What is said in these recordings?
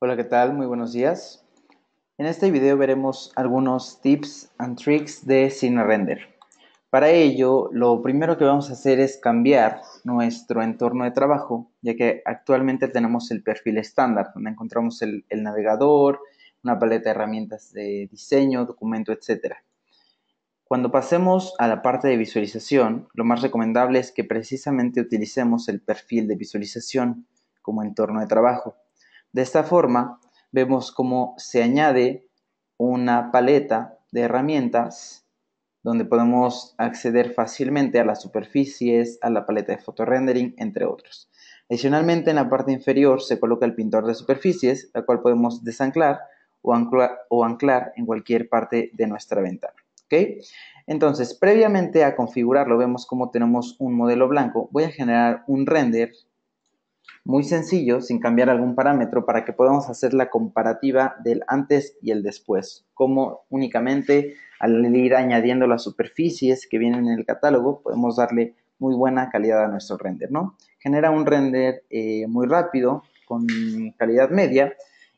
Hola, ¿qué tal? Muy buenos días. En este video veremos algunos tips and tricks de CineRender. Para ello, lo primero que vamos a hacer es cambiar nuestro entorno de trabajo, ya que actualmente tenemos el perfil estándar, donde encontramos el navegador, una paleta de herramientas de diseño, documento, etc. Cuando pasemos a la parte de visualización, lo más recomendable es que precisamente utilicemos el perfil de visualización como entorno de trabajo. De esta forma, vemos cómo se añade una paleta de herramientas donde podemos acceder fácilmente a las superficies, a la paleta de fotorendering, entre otros. Adicionalmente, en la parte inferior se coloca el pintor de superficies, la cual podemos desanclar o anclar en cualquier parte de nuestra ventana. ¿Okay? Entonces, previamente a configurarlo, vemos cómo tenemos un modelo blanco. Voy a generar un render muy sencillo, sin cambiar algún parámetro, para que podamos hacer la comparativa del antes y el después, como únicamente al ir añadiendo las superficies que vienen en el catálogo, podemos darle muy buena calidad a nuestro render, ¿no? Genera un render muy rápido, con calidad media,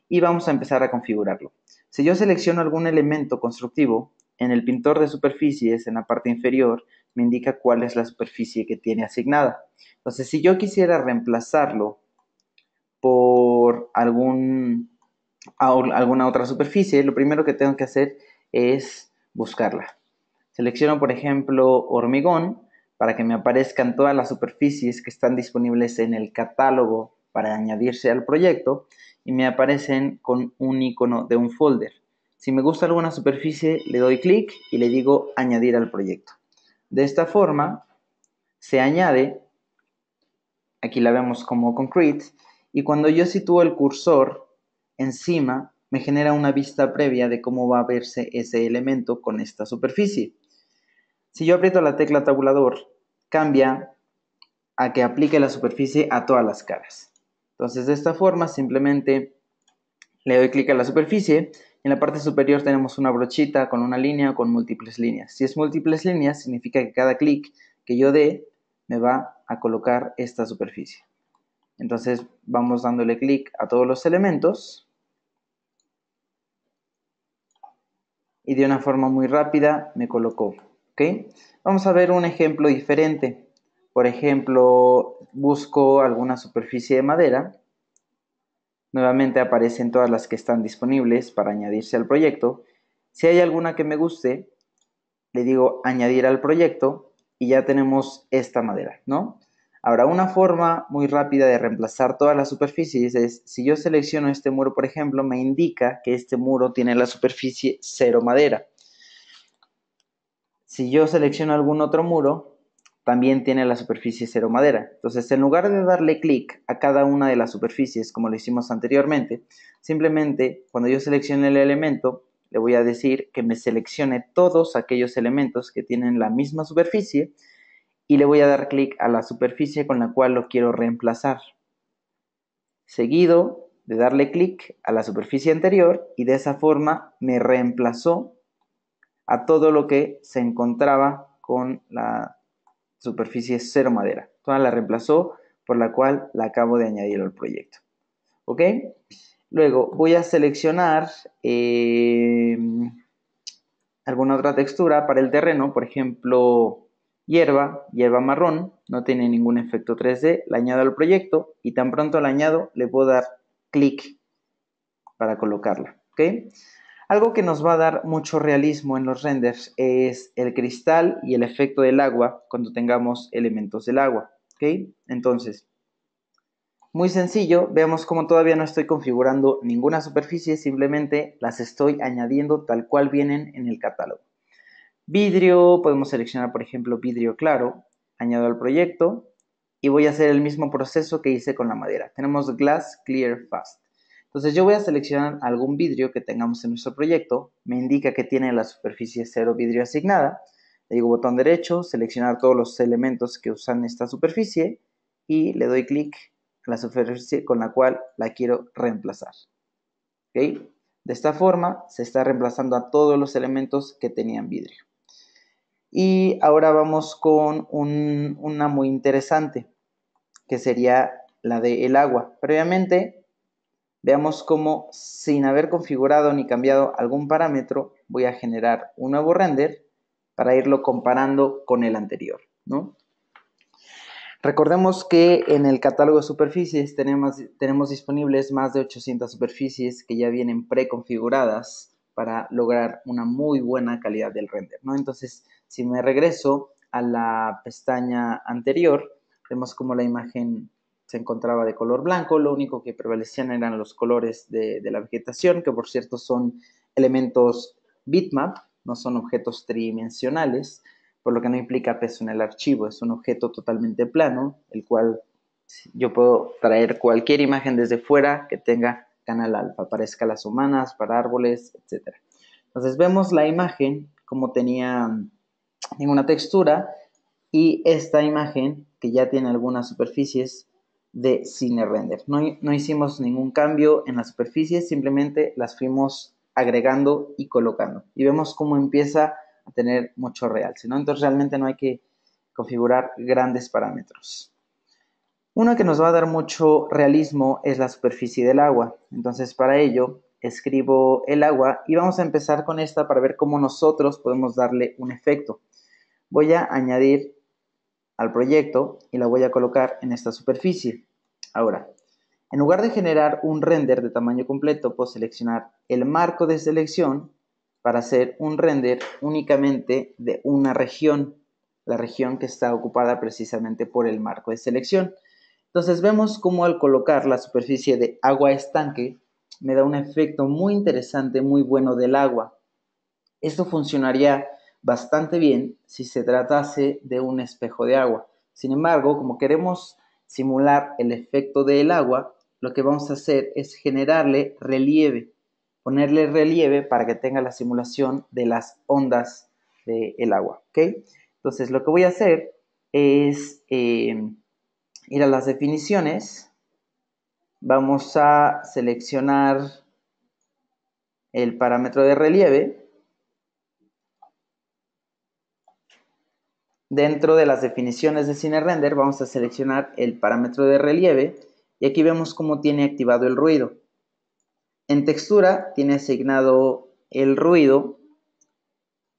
y vamos a empezar a configurarlo. Si yo selecciono algún elemento constructivo, en el pintor de superficies, en la parte inferior, me indica cuál es la superficie que tiene asignada. Entonces, si yo quisiera reemplazarlo por alguna otra superficie, lo primero que tengo que hacer es buscarla. Selecciono, por ejemplo, hormigón, para que me aparezcan todas las superficies que están disponibles en el catálogo para añadirse al proyecto, y me aparecen con un icono de un folder. Si me gusta alguna superficie, le doy clic y le digo añadir al proyecto. De esta forma, se añade, aquí la vemos como concrete, y cuando yo sitúo el cursor encima, me genera una vista previa de cómo va a verse ese elemento con esta superficie. Si yo aprieto la tecla tabulador, cambia a que aplique la superficie a todas las caras. Entonces, de esta forma, simplemente le doy clic a la superficie. En la parte superior tenemos una brochita con una línea o con múltiples líneas. Si es múltiples líneas, significa que cada clic que yo dé me va a colocar esta superficie. Entonces vamos dándole clic a todos los elementos y de una forma muy rápida me colocó. ¿Okay? Vamos a ver un ejemplo diferente. Por ejemplo, busco alguna superficie de madera. Nuevamente aparecen todas las que están disponibles para añadirse al proyecto. Si hay alguna que me guste, le digo añadir al proyecto y ya tenemos esta madera, ¿no? Ahora, una forma muy rápida de reemplazar todas las superficies es, si yo selecciono este muro, por ejemplo, me indica que este muro tiene la superficie 0 madera. Si yo selecciono algún otro muro, también tiene la superficie 0 madera. Entonces, en lugar de darle clic a cada una de las superficies, como lo hicimos anteriormente, simplemente cuando yo seleccione el elemento, le voy a decir que me seleccione todos aquellos elementos que tienen la misma superficie y le voy a dar clic a la superficie con la cual lo quiero reemplazar. Seguido de darle clic a la superficie anterior, y de esa forma me reemplazó a todo lo que se encontraba con la superficie 0 madera. Toda la reemplazó, por la cual la acabo de añadir al proyecto. ¿Ok? Luego voy a seleccionar alguna otra textura para el terreno, por ejemplo, hierba marrón, no tiene ningún efecto 3D, la añado al proyecto y tan pronto la añado le puedo dar clic para colocarla. ¿Ok? Algo que nos va a dar mucho realismo en los renders es el cristal y el efecto del agua cuando tengamos elementos del agua. ¿Ok? Entonces, muy sencillo, veamos cómo todavía no estoy configurando ninguna superficie, simplemente las estoy añadiendo tal cual vienen en el catálogo. Vidrio, podemos seleccionar por ejemplo vidrio claro, añado al proyecto y voy a hacer el mismo proceso que hice con la madera. Tenemos Glass Clear Fast. Entonces yo voy a seleccionar algún vidrio que tengamos en nuestro proyecto, me indica que tiene la superficie 0 vidrio asignada, le digo botón derecho, seleccionar todos los elementos que usan esta superficie y le doy clic a la superficie con la cual la quiero reemplazar. ¿Ok? De esta forma se está reemplazando a todos los elementos que tenían vidrio. Y ahora vamos con una muy interesante, que sería la del agua. Previamente veamos cómo sin haber configurado ni cambiado algún parámetro voy a generar un nuevo render para irlo comparando con el anterior, ¿no? Recordemos que en el catálogo de superficies tenemos disponibles más de 800 superficies que ya vienen preconfiguradas para lograr una muy buena calidad del render, ¿no? Entonces, si me regreso a la pestaña anterior, vemos como la imagen se encontraba de color blanco, lo único que prevalecían eran los colores de la vegetación, que por cierto son elementos bitmap, no son objetos tridimensionales, por lo que no implica peso en el archivo, es un objeto totalmente plano, el cual yo puedo traer cualquier imagen desde fuera que tenga canal alfa, para escalas humanas, para árboles, etc. Entonces vemos la imagen como tenía ninguna textura y esta imagen que ya tiene algunas superficies de cine render. No hicimos ningún cambio en las superficies, simplemente las fuimos agregando y colocando. Y vemos cómo empieza a tener mucho realce, ¿no? Entonces realmente no hay que configurar grandes parámetros. Uno que nos va a dar mucho realismo es la superficie del agua. Entonces para ello escribo el agua y vamos a empezar con esta para ver cómo nosotros podemos darle un efecto. Voy a añadir al proyecto y la voy a colocar en esta superficie. Ahora, en lugar de generar un render de tamaño completo, puedo seleccionar el marco de selección para hacer un render únicamente de una región, la región que está ocupada precisamente por el marco de selección. Entonces vemos cómo al colocar la superficie de agua estanque me da un efecto muy interesante, muy bueno del agua. Esto funcionaría bastante bien si se tratase de un espejo de agua. Sin embargo, como queremos simular el efecto del agua, lo que vamos a hacer es generarle relieve, ponerle relieve para que tenga la simulación de las ondas del agua, ¿ok? Entonces lo que voy a hacer es ir a las definiciones, vamos a seleccionar el parámetro de relieve. Dentro de las definiciones de CineRender vamos a seleccionar el parámetro de relieve y aquí vemos cómo tiene activado el ruido. En textura tiene asignado el ruido.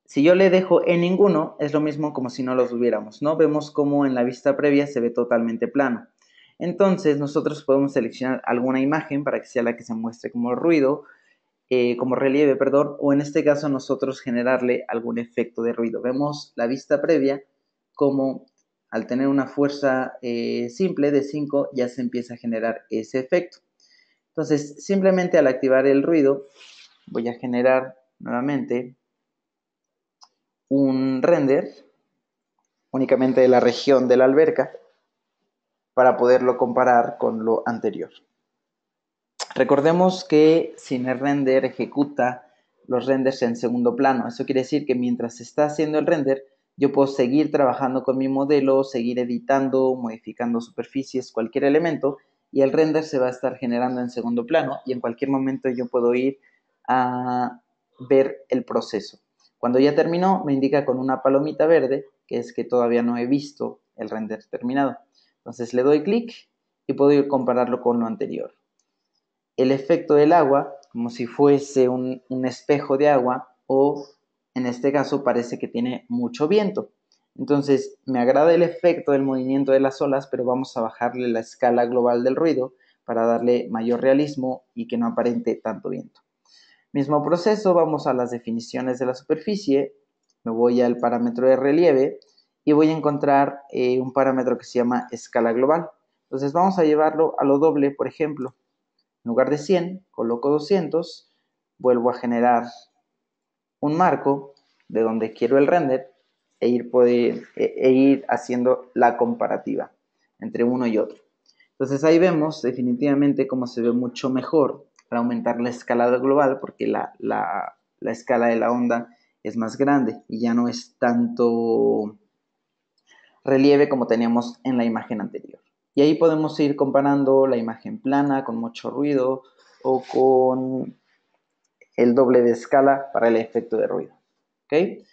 Si yo le dejo en ninguno, es lo mismo como si no lo tuviéramos, ¿no? Vemos cómo en la vista previa se ve totalmente plano. Entonces nosotros podemos seleccionar alguna imagen para que sea la que se muestre como ruido, como relieve, perdón, o en este caso nosotros generarle algún efecto de ruido. Vemos la vista previa como al tener una fuerza simple de 5 ya se empieza a generar ese efecto. Entonces, simplemente al activar el ruido, voy a generar nuevamente un render únicamente de la región de la alberca para poderlo comparar con lo anterior. Recordemos que CineRender ejecuta los renders en segundo plano. Eso quiere decir que mientras se está haciendo el render, yo puedo seguir trabajando con mi modelo, seguir editando, modificando superficies, cualquier elemento, y el render se va a estar generando en segundo plano y en cualquier momento yo puedo ir a ver el proceso. Cuando ya terminó, me indica con una palomita verde, que es que todavía no he visto el render terminado. Entonces le doy clic y puedo ir a compararlo con lo anterior. El efecto del agua, como si fuese un espejo de agua, o en este caso parece que tiene mucho viento. Entonces me agrada el efecto del movimiento de las olas, pero vamos a bajarle la escala global del ruido para darle mayor realismo y que no aparente tanto viento. Mismo proceso, vamos a las definiciones de la superficie, me voy al parámetro de relieve y voy a encontrar un parámetro que se llama escala global. Entonces vamos a llevarlo a lo doble, por ejemplo. En lugar de 100, coloco 200, vuelvo a generar un marco de donde quiero el render e ir haciendo la comparativa entre uno y otro. Entonces ahí vemos definitivamente cómo se ve mucho mejor para aumentar la escala global porque la escala de la onda es más grande y ya no es tanto relieve como teníamos en la imagen anterior. Y ahí podemos ir comparando la imagen plana con mucho ruido o con el doble de escala para el efecto de ruido. ¿Ok?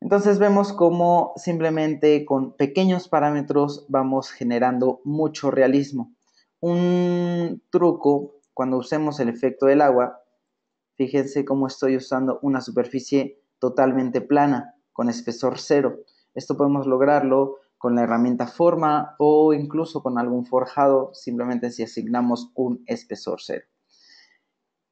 Entonces vemos cómo simplemente con pequeños parámetros vamos generando mucho realismo. Un truco cuando usemos el efecto del agua, fíjense cómo estoy usando una superficie totalmente plana, con espesor cero. Esto podemos lograrlo con la herramienta forma o incluso con algún forjado, simplemente si asignamos un espesor cero.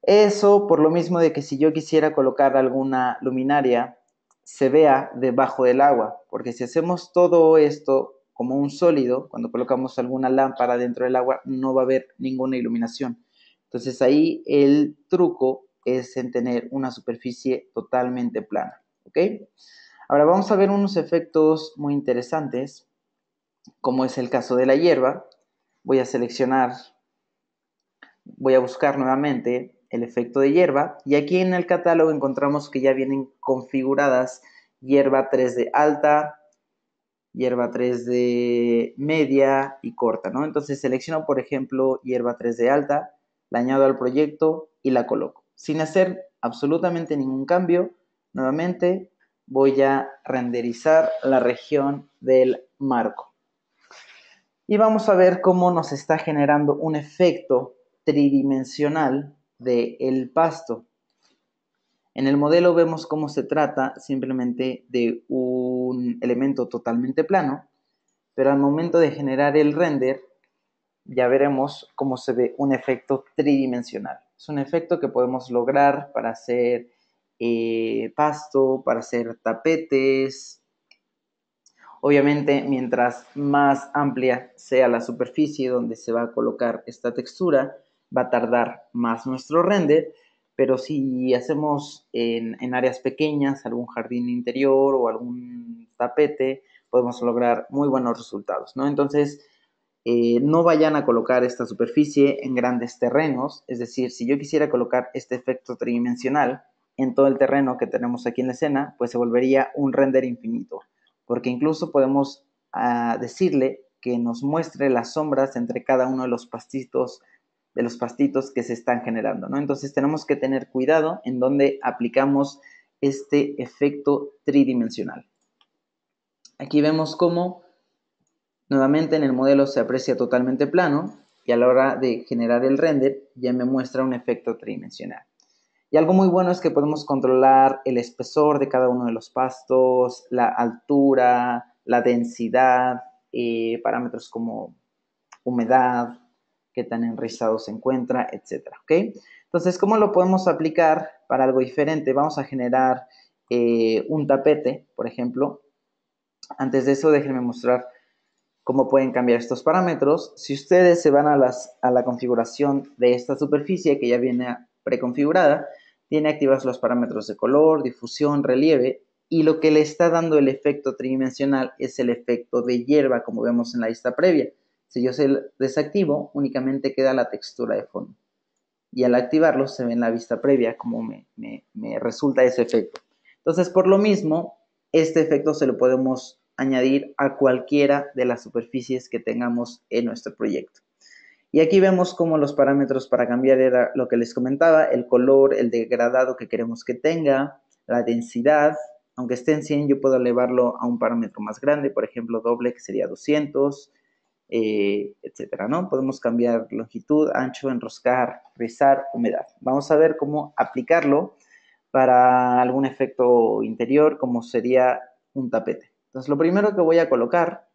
Eso por lo mismo de que si yo quisiera colocar alguna luminaria, se vea debajo del agua, porque si hacemos todo esto como un sólido, cuando colocamos alguna lámpara dentro del agua, no va a haber ninguna iluminación. Entonces ahí el truco es en tener una superficie totalmente plana, ¿ok? Ahora vamos a ver unos efectos muy interesantes, como es el caso de la hierba. Voy a buscar nuevamente el efecto de hierba y aquí en el catálogo encontramos que ya vienen configuradas hierba 3D alta, hierba 3D media y corta, ¿no? Entonces selecciono, por ejemplo, hierba 3D alta, la añado al proyecto y la coloco. Sin hacer absolutamente ningún cambio, nuevamente voy a renderizar la región del marco. Y vamos a ver cómo nos está generando un efecto tridimensional del pasto. En el modelo vemos cómo se trata simplemente de un elemento totalmente plano, pero al momento de generar el render ya veremos cómo se ve un efecto tridimensional. Es un efecto que podemos lograr para hacer pasto, para hacer tapetes. Obviamente, mientras más amplia sea la superficie donde se va a colocar esta textura, va a tardar más nuestro render, pero si hacemos en áreas pequeñas, algún jardín interior o algún tapete, podemos lograr muy buenos resultados, ¿no? Entonces, no vayan a colocar esta superficie en grandes terrenos, es decir, si yo quisiera colocar este efecto tridimensional en todo el terreno que tenemos aquí en la escena, pues se volvería un render infinito, porque incluso podemos decirle que nos muestre las sombras entre cada uno de los pastitos que se están generando, ¿no? Entonces tenemos que tener cuidado en donde aplicamos este efecto tridimensional. Aquí vemos cómo nuevamente en el modelo se aprecia totalmente plano y a la hora de generar el render ya me muestra un efecto tridimensional. Y algo muy bueno es que podemos controlar el espesor de cada uno de los pastos, la altura, la densidad, parámetros como humedad, qué tan enraizado se encuentra, etc. ¿Okay? Entonces, ¿cómo lo podemos aplicar para algo diferente? Vamos a generar un tapete, por ejemplo. Antes de eso, déjenme mostrar cómo pueden cambiar estos parámetros. Si ustedes se van a la configuración de esta superficie que ya viene preconfigurada, tiene activados los parámetros de color, difusión, relieve, y lo que le está dando el efecto tridimensional es el efecto de hierba, como vemos en la lista previa. Si yo se desactivo, únicamente queda la textura de fondo. Y al activarlo se ve en la vista previa cómo me resulta ese efecto. Entonces, por lo mismo, este efecto se lo podemos añadir a cualquiera de las superficies que tengamos en nuestro proyecto. Y aquí vemos cómo los parámetros para cambiar era lo que les comentaba, el color, el degradado que queremos que tenga, la densidad. Aunque esté en 100, yo puedo elevarlo a un parámetro más grande, por ejemplo, doble, que sería 200, etcétera, ¿no? Podemos cambiar longitud, ancho, enroscar, rizar, humedad. Vamos a ver cómo aplicarlo para algún efecto interior, como sería un tapete. Entonces, lo primero que voy a colocar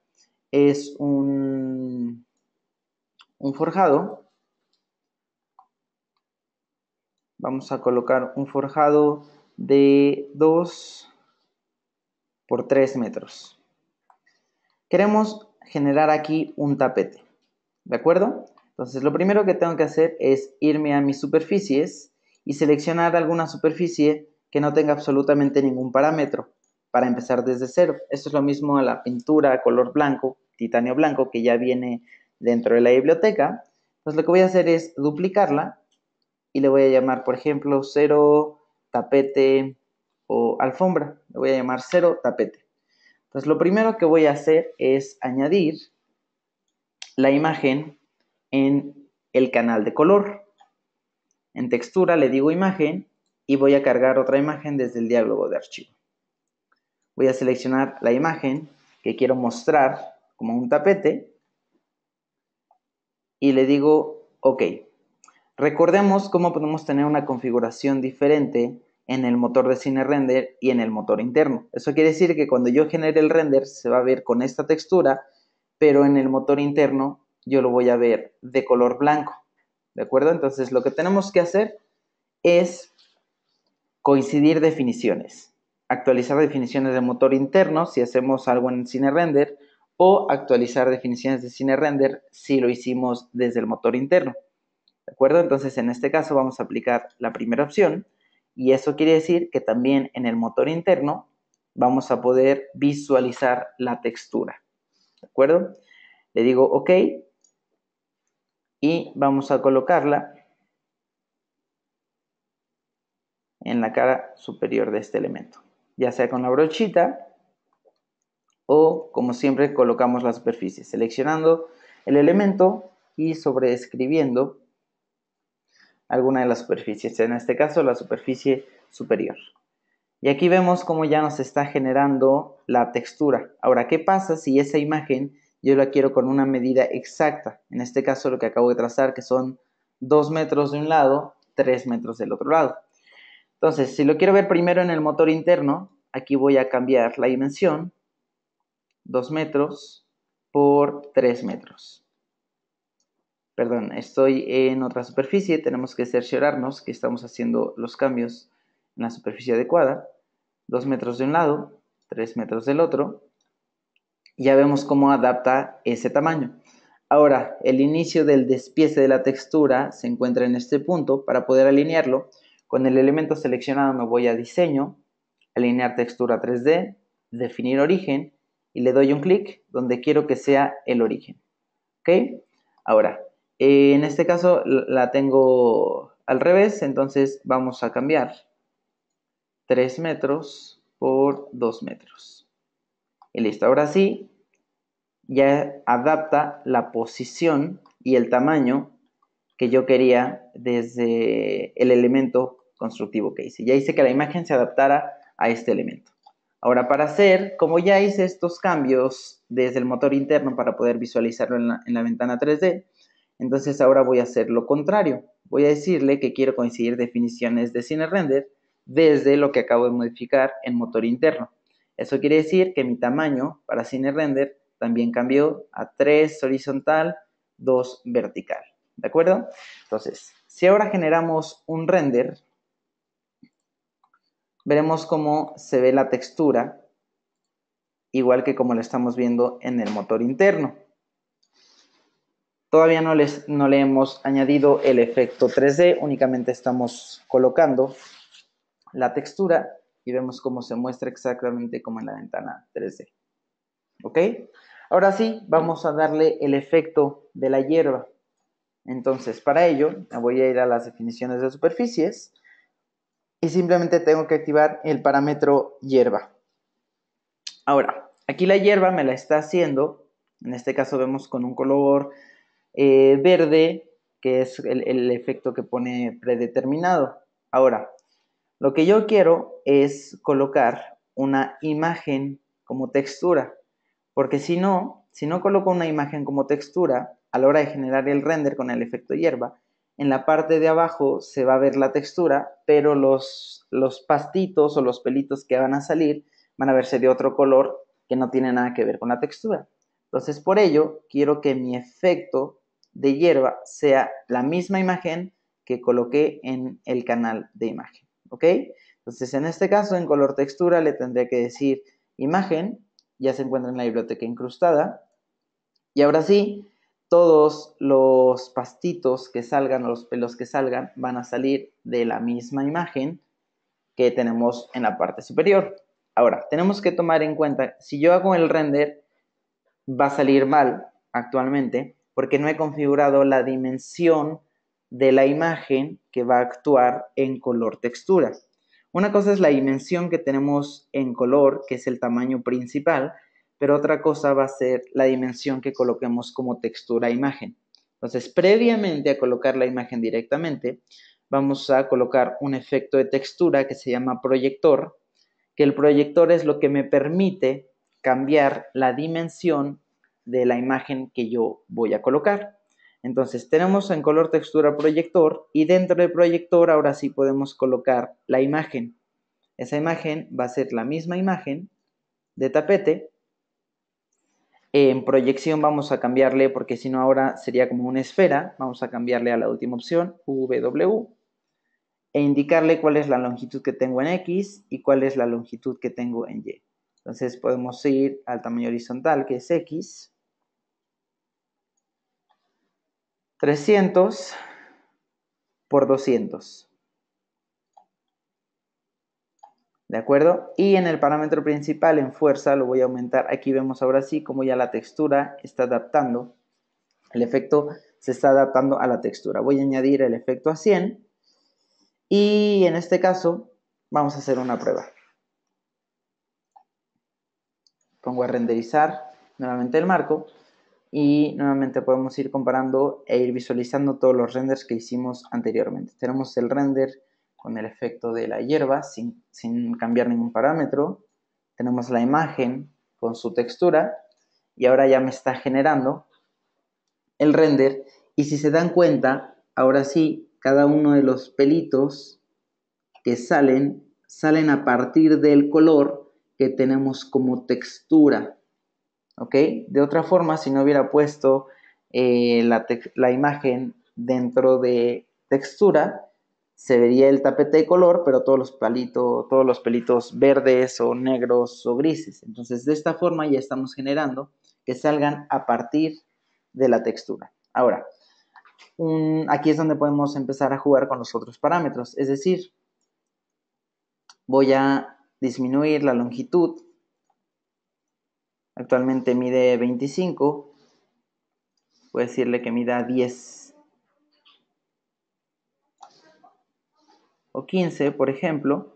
es un forjado. Vamos a colocar un forjado de 2 por 3 metros. Queremos generar aquí un tapete, ¿de acuerdo? Entonces, lo primero que tengo que hacer es irme a mis superficies y seleccionar alguna superficie que no tenga absolutamente ningún parámetro para empezar desde cero. Esto es lo mismo a la pintura color blanco, titanio blanco, que ya viene dentro de la biblioteca. Entonces, lo que voy a hacer es duplicarla y le voy a llamar, por ejemplo, 0 tapete o alfombra. Le voy a llamar 0 tapete. Entonces, lo primero que voy a hacer es añadir la imagen en el canal de color. En textura le digo imagen y voy a cargar otra imagen desde el diálogo de archivo. Voy a seleccionar la imagen que quiero mostrar como un tapete y le digo OK. Recordemos cómo podemos tener una configuración diferente en el motor de cine render y en el motor interno. Eso quiere decir que cuando yo genere el render se va a ver con esta textura, pero en el motor interno yo lo voy a ver de color blanco. ¿De acuerdo? Entonces lo que tenemos que hacer es coincidir definiciones. Actualizar definiciones de motor interno si hacemos algo en cine render, o actualizar definiciones de cine render si lo hicimos desde el motor interno. ¿De acuerdo? Entonces en este caso vamos a aplicar la primera opción, y eso quiere decir que también en el motor interno vamos a poder visualizar la textura. ¿De acuerdo? Le digo OK y vamos a colocarla en la cara superior de este elemento, ya sea con la brochita o, como siempre, colocamos la superficie, seleccionando el elemento y sobreescribiendo alguna de las superficies, en este caso la superficie superior. Y aquí vemos cómo ya nos está generando la textura. Ahora, ¿qué pasa si esa imagen yo la quiero con una medida exacta? En este caso lo que acabo de trazar, que son 2 metros de un lado, 3 metros del otro lado. Entonces, si lo quiero ver primero en el motor interno, aquí voy a cambiar la dimensión, 2 metros por 3 metros. Perdón, estoy en otra superficie, tenemos que cerciorarnos que estamos haciendo los cambios en la superficie adecuada. 2 metros de un lado, 3 metros del otro. Ya vemos cómo adapta ese tamaño. Ahora, el inicio del despiece de la textura se encuentra en este punto. Para poder alinearlo, con el elemento seleccionado me voy a Diseño, Alinear textura 3D, Definir origen, y le doy un clic donde quiero que sea el origen. ¿Ok? Ahora, en este caso la tengo al revés, entonces vamos a cambiar 3 metros por 2 metros. Y listo, ahora sí, ya adapta la posición y el tamaño que yo quería desde el elemento constructivo que hice. Ya hice que la imagen se adaptara a este elemento. Ahora, para hacer, como ya hice estos cambios desde el motor interno para poder visualizarlo en la ventana 3D, entonces ahora voy a hacer lo contrario. Voy a decirle que quiero coincidir definiciones de cine render desde lo que acabo de modificar en motor interno. Eso quiere decir que mi tamaño para cine render también cambió a 3 horizontal, 2 vertical. ¿De acuerdo? Entonces, si ahora generamos un render, veremos cómo se ve la textura, igual que como lo estamos viendo en el motor interno. Todavía no le hemos añadido el efecto 3D, únicamente estamos colocando la textura y vemos cómo se muestra exactamente como en la ventana 3D. ¿Ok? Ahora sí, vamos a darle el efecto de la hierba. Entonces, para ello, voy a ir a las definiciones de superficies y simplemente tengo que activar el parámetro hierba. Ahora, aquí la hierba me la está haciendo, en este caso vemos con un color verde, que es el efecto que pone predeterminado. Ahora, lo que yo quiero es colocar una imagen como textura, porque si no coloco una imagen como textura, a la hora de generar el render con el efecto hierba, en la parte de abajo se va a ver la textura, pero los pastitos o los pelitos que van a salir van a verse de otro color que no tiene nada que ver con la textura. Entonces, por ello, quiero que mi efecto de hierba sea la misma imagen que coloqué en el canal de imagen. ¿Ok? Entonces, en este caso, en color textura, le tendré que decir imagen, ya se encuentra en la biblioteca incrustada. Y ahora sí, todos los pastitos que salgan, los pelos que salgan, van a salir de la misma imagen que tenemos en la parte superior. Ahora, tenemos que tomar en cuenta, si yo hago el render, va a salir mal actualmente, porque no he configurado la dimensión de la imagen que va a actuar en color textura. Una cosa es la dimensión que tenemos en color, que es el tamaño principal, pero otra cosa va a ser la dimensión que coloquemos como textura imagen. Entonces, previamente a colocar la imagen directamente, vamos a colocar un efecto de textura que se llama proyector, que el proyector es lo que me permite cambiar la dimensión de la imagen que yo voy a colocar. Entonces tenemos en color textura proyector y dentro del proyector ahora sí podemos colocar la imagen. Esa imagen va a ser la misma imagen de tapete. En proyección vamos a cambiarle, porque si no ahora sería como una esfera, vamos a cambiarle a la última opción, VW, e indicarle cuál es la longitud que tengo en X y cuál es la longitud que tengo en Y. Entonces podemos ir al tamaño horizontal, que es X, 300 por 200. ¿De acuerdo? Y en el parámetro principal, en fuerza, lo voy a aumentar. Aquí vemos ahora sí como ya la textura está adaptando. El efecto se está adaptando a la textura. Voy a añadir el efecto a 100. Y en este caso, vamos a hacer una prueba. Pongo a renderizar nuevamente el marco. Y nuevamente podemos ir comparando e ir visualizando todos los renders que hicimos anteriormente. Tenemos el render con el efecto de la hierba sin cambiar ningún parámetro. Tenemos la imagen con su textura y ahora ya me está generando el render. Y si se dan cuenta, ahora sí, cada uno de los pelitos que salen a partir del color que tenemos como textura. ¿Ok? De otra forma, si no hubiera puesto la imagen dentro de textura, se vería el tapete de color, pero todos los pelitos verdes o negros o grises. Entonces, de esta forma ya estamos generando que salgan a partir de la textura. Ahora, aquí es donde podemos empezar a jugar con los otros parámetros. Es decir, voy a disminuir la longitud. Actualmente mide 25. Voy a decirle que mida 10 o 15, por ejemplo.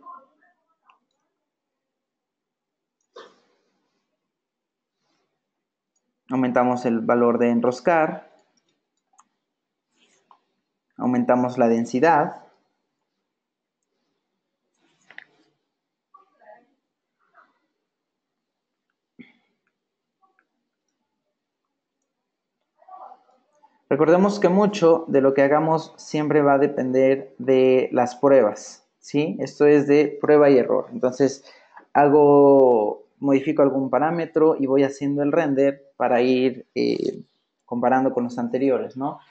Aumentamos el valor de enroscar. Aumentamos la densidad. Recordemos que mucho de lo que hagamos siempre va a depender de las pruebas, ¿sí? Esto es de prueba y error. Entonces, modifico algún parámetro y voy haciendo el render para ir comparando con los anteriores, ¿no?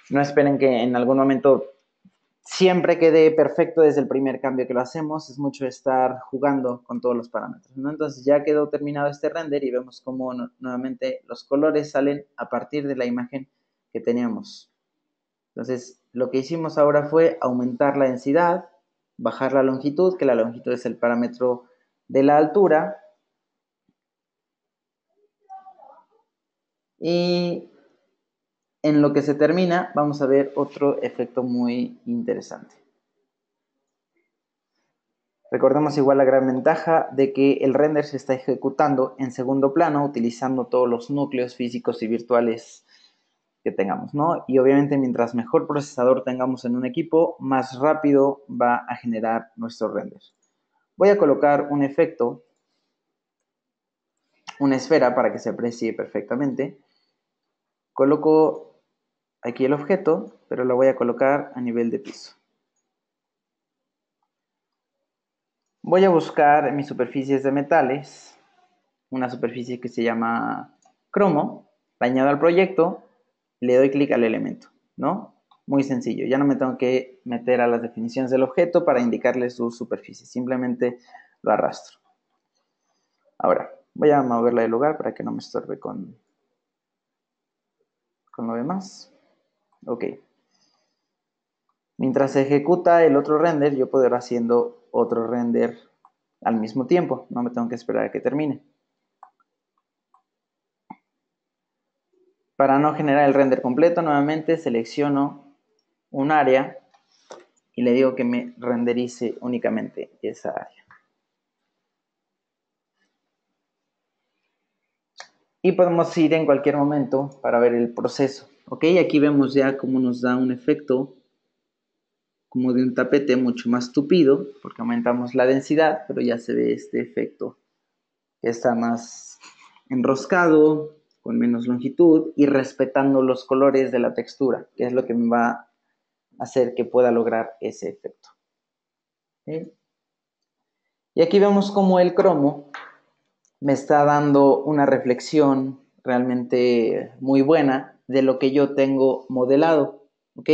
No esperen que en algún momento siempre quede perfecto desde el primer cambio que lo hacemos. Es mucho estar jugando con todos los parámetros, ¿no? Entonces ya quedó terminado este render y vemos cómo nuevamente los colores salen a partir de la imagen que teníamos. Entonces, lo que hicimos ahora fue aumentar la densidad, bajar la longitud, que la longitud es el parámetro de la altura, y en lo que se termina vamos a ver otro efecto muy interesante. Recordemos igual la gran ventaja de que el render se está ejecutando en segundo plano utilizando todos los núcleos físicos y virtuales que tengamos, ¿no? Y obviamente mientras mejor procesador tengamos en un equipo, más rápido va a generar nuestro render. Voy a colocar un efecto, una esfera para que se aprecie perfectamente. Coloco aquí el objeto, pero lo voy a colocar a nivel de piso. Voy a buscar en mis superficies de metales una superficie que se llama cromo, la añado al proyecto, le doy clic al elemento, ¿no? Muy sencillo, ya no me tengo que meter a las definiciones del objeto para indicarle su superficie, simplemente lo arrastro. Ahora, voy a moverla de lugar para que no me estorbe con lo demás. Ok. Mientras se ejecuta el otro render, yo puedo ir haciendo otro render al mismo tiempo, no me tengo que esperar a que termine. Para no generar el render completo, nuevamente selecciono un área y le digo que me renderice únicamente esa área. Y podemos ir en cualquier momento para ver el proceso. Ok, aquí vemos ya cómo nos da un efecto como de un tapete mucho más tupido, porque aumentamos la densidad, pero ya se ve este efecto que está más enroscado, con menos longitud y respetando los colores de la textura, que es lo que me va a hacer que pueda lograr ese efecto. ¿Okay? Y aquí vemos cómo el cromo me está dando una reflexión realmente muy buena de lo que yo tengo modelado. ¿Ok?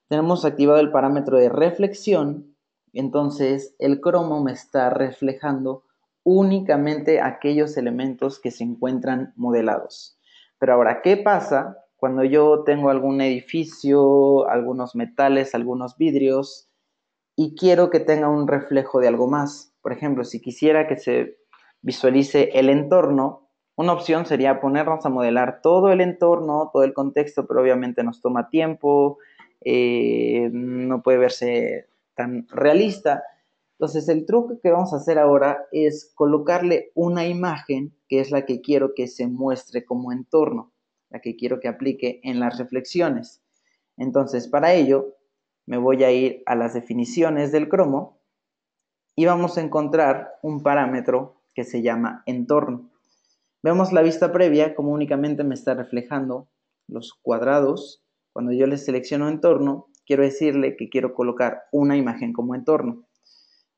Tenemos activado el parámetro de reflexión, entonces el cromo me está reflejando únicamente aquellos elementos que se encuentran modelados. Pero ahora, ¿qué pasa cuando yo tengo algún edificio, algunos metales, algunos vidrios y quiero que tenga un reflejo de algo más? Por ejemplo, si quisiera que se visualice el entorno, una opción sería ponernos a modelar todo el entorno, todo el contexto, pero obviamente nos toma tiempo, no puede verse tan realista. Entonces el truco que vamos a hacer ahora es colocarle una imagen que es la que quiero que se muestre como entorno, la que quiero que aplique en las reflexiones. Entonces para ello me voy a ir a las definiciones del cromo y vamos a encontrar un parámetro que se llama entorno. Vemos la vista previa como únicamente me está reflejando los cuadrados. Cuando yo le selecciono entorno, quiero decirle que quiero colocar una imagen como entorno.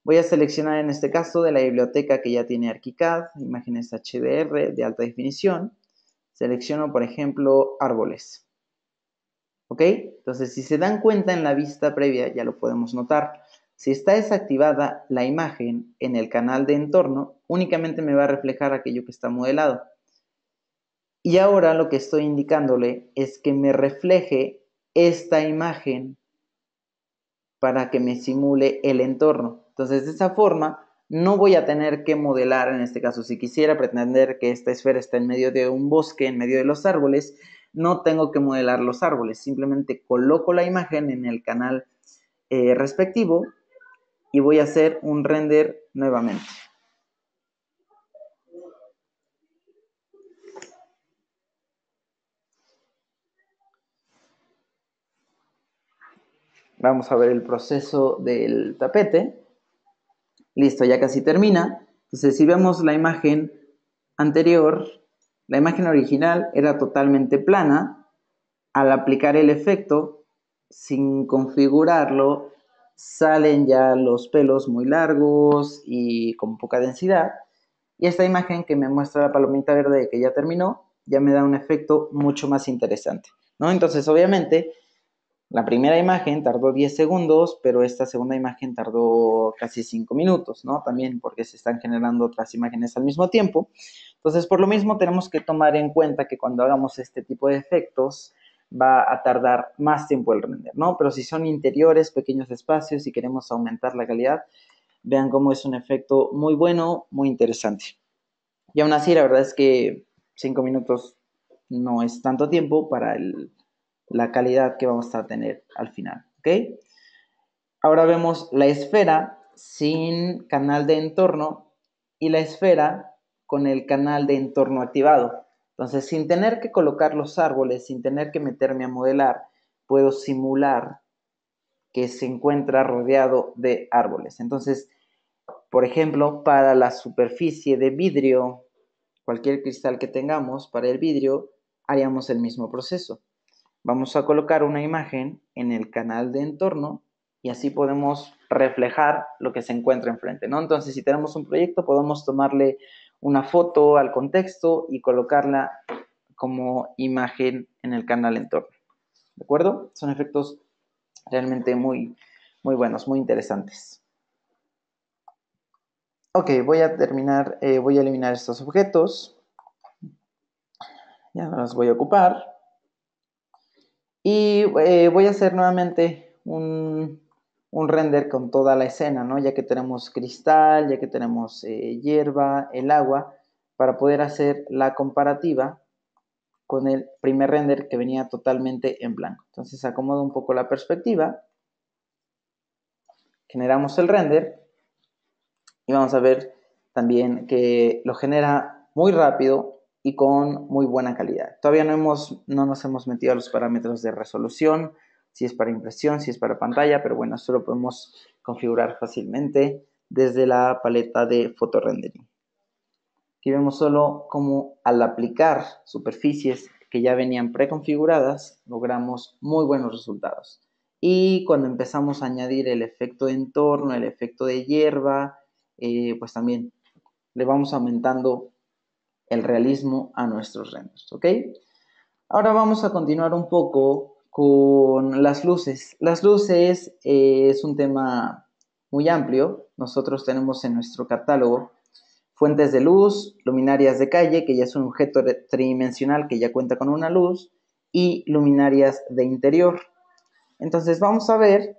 Voy a seleccionar en este caso de la biblioteca que ya tiene ArchiCAD, imágenes HDR de alta definición. Selecciono, por ejemplo, árboles. ¿Ok? Entonces, si se dan cuenta en la vista previa, ya lo podemos notar. Si está desactivada la imagen en el canal de entorno, únicamente me va a reflejar aquello que está modelado. Y ahora lo que estoy indicándole es que me refleje esta imagen para que me simule el entorno. Entonces, de esa forma, no voy a tener que modelar, en este caso, si quisiera pretender que esta esfera está en medio de un bosque, en medio de los árboles, no tengo que modelar los árboles, simplemente coloco la imagen en el canal respectivo y voy a hacer un render nuevamente. Vamos a ver el proceso del tapete. Listo, ya casi termina. Entonces, si vemos la imagen anterior, la imagen original era totalmente plana. Al aplicar el efecto, sin configurarlo, salen ya los pelos muy largos y con poca densidad. Y esta imagen que me muestra la palomita verde que ya terminó, ya me da un efecto mucho más interesante, ¿no? Entonces, obviamente, la primera imagen tardó 10 segundos, pero esta segunda imagen tardó casi 5 minutos, ¿no? También porque se están generando otras imágenes al mismo tiempo. Entonces, por lo mismo, tenemos que tomar en cuenta que cuando hagamos este tipo de efectos, va a tardar más tiempo el render, ¿no? Pero si son interiores, pequeños espacios y queremos aumentar la calidad, vean cómo es un efecto muy bueno, muy interesante. Y aún así, la verdad es que 5 minutos no es tanto tiempo para la calidad que vamos a tener al final, ¿ok? Ahora vemos la esfera sin canal de entorno y la esfera con el canal de entorno activado. Entonces, sin tener que colocar los árboles, sin tener que meterme a modelar, puedo simular que se encuentra rodeado de árboles. Entonces, por ejemplo, para la superficie de vidrio, cualquier cristal que tengamos para el vidrio, haríamos el mismo proceso. Vamos a colocar una imagen en el canal de entorno y así podemos reflejar lo que se encuentra enfrente, ¿no? Entonces, si tenemos un proyecto, podemos tomarle una foto al contexto y colocarla como imagen en el canal entorno. ¿De acuerdo? Son efectos realmente muy, muy buenos, muy interesantes. Ok, voy a terminar, voy a eliminar estos objetos. Ya no los voy a ocupar. Y voy a hacer nuevamente un render con toda la escena, ¿no? Ya que tenemos cristal, ya que tenemos hierba, el agua, para poder hacer la comparativa con el primer render que venía totalmente en blanco. Entonces acomodo un poco la perspectiva, generamos el render y vamos a ver también que lo genera muy rápido y con muy buena calidad. Todavía no nos hemos metido a los parámetros de resolución, si es para impresión, si es para pantalla, pero bueno, esto lo podemos configurar fácilmente desde la paleta de photorendering. Aquí vemos solo cómo al aplicar superficies que ya venían preconfiguradas, logramos muy buenos resultados. Y cuando empezamos a añadir el efecto de entorno, el efecto de hierba, pues también le vamos aumentando el realismo a nuestros renders, ¿ok? Ahora vamos a continuar un poco con las luces. Las luces es un tema muy amplio. Nosotros tenemos en nuestro catálogo fuentes de luz, luminarias de calle, que ya es un objeto tridimensional que ya cuenta con una luz, y luminarias de interior. Entonces vamos a ver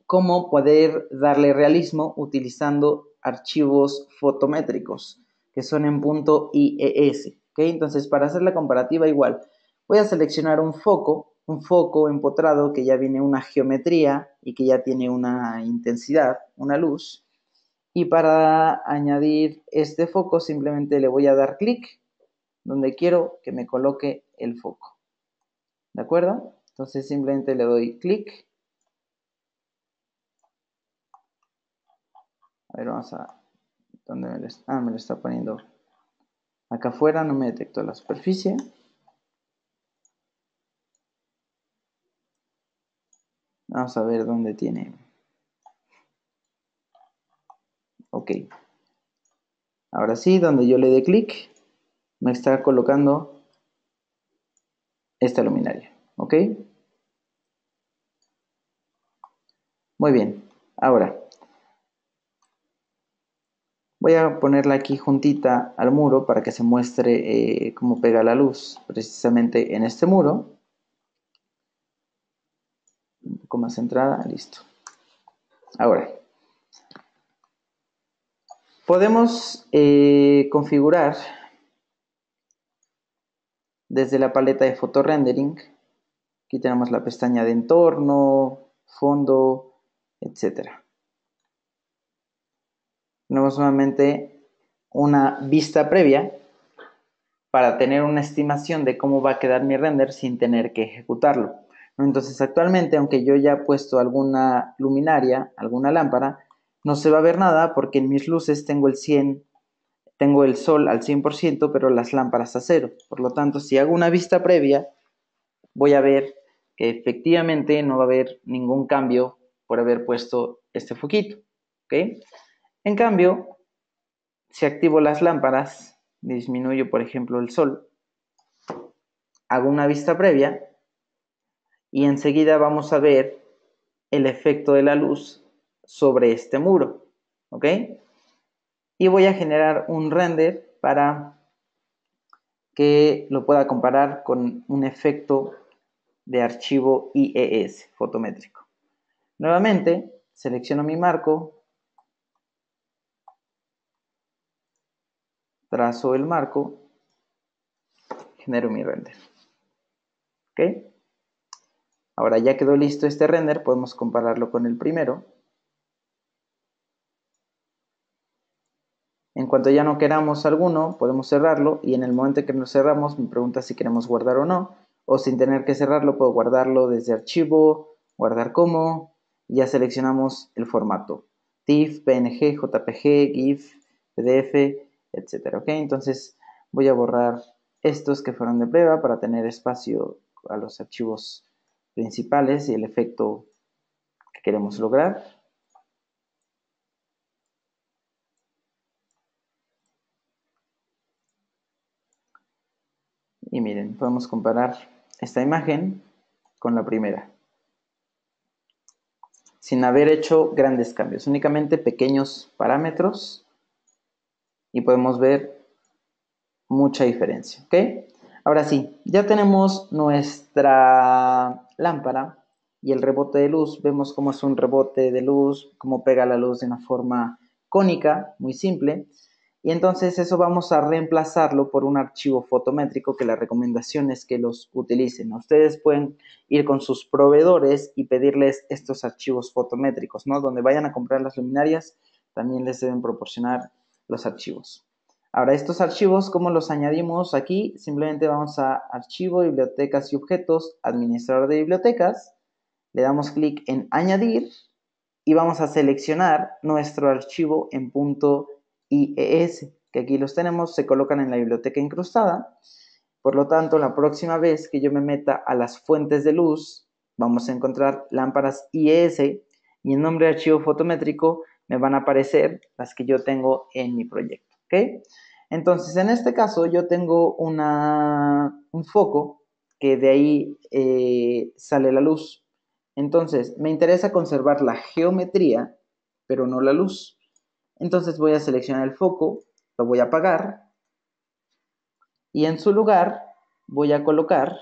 cómo poder darle realismo utilizando archivos fotométricos, que son en punto IES. ¿Okay? Entonces, para hacer la comparativa igual, voy a seleccionar un foco empotrado que ya viene una geometría y que ya tiene una intensidad, una luz. Y para añadir este foco simplemente le voy a dar clic donde quiero que me coloque el foco. ¿De acuerdo? Entonces simplemente le doy clic. A ver, vamos a... ¿Dónde me lo está? Me lo está poniendo acá afuera, no me detectó la superficie. Vamos a ver dónde tiene. Ok. Ahora sí, donde yo le dé clic, me está colocando esta luminaria. ¿Ok? Muy bien. Ahora, voy a ponerla aquí juntita al muro para que se muestre cómo pega la luz precisamente en este muro. Un poco más centrada, listo. Ahora, podemos configurar desde la paleta de Photo Rendering. Aquí tenemos la pestaña de entorno, fondo, etc. Tenemos nuevamente una vista previa para tener una estimación de cómo va a quedar mi render sin tener que ejecutarlo. Entonces actualmente, aunque yo ya he puesto alguna luminaria, alguna lámpara, no se va a ver nada porque en mis luces tengo el sol al 100%, pero las lámparas a 0. Por lo tanto, si hago una vista previa, voy a ver que efectivamente no va a haber ningún cambio por haber puesto este foquito. ¿Okay? En cambio, si activo las lámparas, disminuyo por ejemplo el sol, hago una vista previa y enseguida vamos a ver el efecto de la luz sobre este muro. ¿Ok? Y voy a generar un render para que lo pueda comparar con un efecto de archivo IES fotométrico. Nuevamente, selecciono mi marco, trazo el marco, genero mi render. ¿Ok? Ahora ya quedó listo este render, podemos compararlo con el primero. En cuanto ya no queramos alguno, podemos cerrarlo y en el momento en que lo cerramos me pregunta si queremos guardar o no, o sin tener que cerrarlo puedo guardarlo desde archivo, guardar como, y ya seleccionamos el formato, TIFF, PNG, JPG, GIF, PDF, etc. ¿Ok? Entonces voy a borrar estos que fueron de prueba para tener espacio a los archivos principales y el efecto que queremos lograr. Y miren, podemos comparar esta imagen con la primera, sin haber hecho grandes cambios, únicamente pequeños parámetros y podemos ver mucha diferencia, ¿ok? Ahora sí, ya tenemos nuestra lámpara y el rebote de luz, vemos cómo es un rebote de luz, cómo pega la luz de una forma cónica, muy simple. Y entonces eso vamos a reemplazarlo por un archivo fotométrico que la recomendación es que los utilicen. Ustedes pueden ir con sus proveedores y pedirles estos archivos fotométricos, ¿no? Donde vayan a comprar las luminarias, también les deben proporcionar los archivos. Ahora, estos archivos, ¿cómo los añadimos aquí? Simplemente vamos a Archivo, Bibliotecas y Objetos, Administrador de Bibliotecas, le damos clic en Añadir y vamos a seleccionar nuestro archivo en punto IES. que aquí los tenemos, se colocan en la biblioteca incrustada. Por lo tanto, la próxima vez que yo me meta a las fuentes de luz, vamos a encontrar lámparas IES y en nombre de archivo fotométrico me van a aparecer las que yo tengo en mi proyecto, ¿ok? Entonces, en este caso, yo tengo un foco que de ahí sale la luz. Entonces, me interesa conservar la geometría, pero no la luz. Entonces voy a seleccionar el foco, lo voy a apagar y en su lugar voy a colocar,